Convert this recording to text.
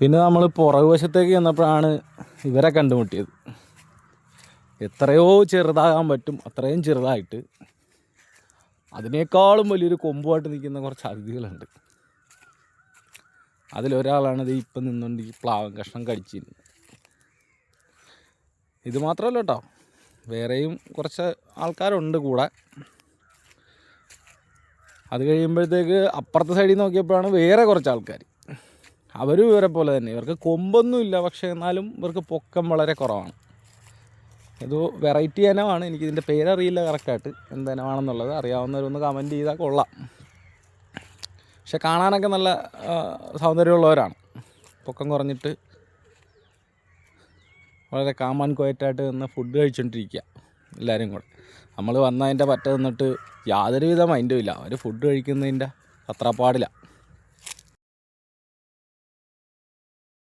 പിന്നെ നമ്മൾ പുറകുവശത്തേക്ക് ചെന്നപ്പോഴാണ് ഇവരെ കണ്ടുമുട്ടിയത്. എത്രയോ ചെറുതാകാൻ പറ്റും അത്രയും ചെറുതായിട്ട് അതിനേക്കാളും വലിയൊരു കൊമ്പുമായിട്ട് നിൽക്കുന്ന കുറച്ച് അതിഥികളുണ്ട്. അതിലൊരാളാണ് ഇത് ഇപ്പം നിന്നുകൊണ്ട് ഈ പ്ലാവൻ കഷ്ണം കടിച്ചിരുന്നത്. ഇത് മാത്രമല്ല കേട്ടോ, വേറെയും കുറച്ച് ആൾക്കാരുണ്ട് കൂടെ. അത് കഴിയുമ്പോഴത്തേക്ക് അപ്പുറത്തെ സൈഡിൽ നോക്കിയപ്പോഴാണ് വേറെ കുറച്ച് ആൾക്കാർ. അവരും ഇവരെ പോലെ തന്നെ, ഇവർക്ക് കൊമ്പൊന്നുമില്ല, പക്ഷേ എന്നാലും ഇവർക്ക് പൊക്കം വളരെ കുറവാണ്. ഇത് വെറൈറ്റി ഇനമാണ്. എനിക്കിതിൻ്റെ പേരറിയില്ല കറക്റ്റായിട്ട് എന്ത് ഇനമാണെന്നുള്ളത്. അറിയാവുന്നവരൊന്ന് കമൻറ്റ് ചെയ്താൽ കൊള്ളാം. പക്ഷെ കാണാനൊക്കെ നല്ല സൗന്ദര്യമുള്ളവരാണ്. പൊക്കം കുറഞ്ഞിട്ട് വളരെ കാം ആൻഡ് ക്വയറ്റായിട്ട് നിന്ന് ഫുഡ് കഴിച്ചുകൊണ്ടിരിക്കുക എല്ലാവരും കൂടെ. നമ്മൾ വന്നതിൻ്റെ പറ്റ നിന്നിട്ട് യാതൊരുവിധ മൈൻഡും ഇല്ല. അവർ ഫുഡ് കഴിക്കുന്നതിൻ്റെ അത്ര പാടില്ല.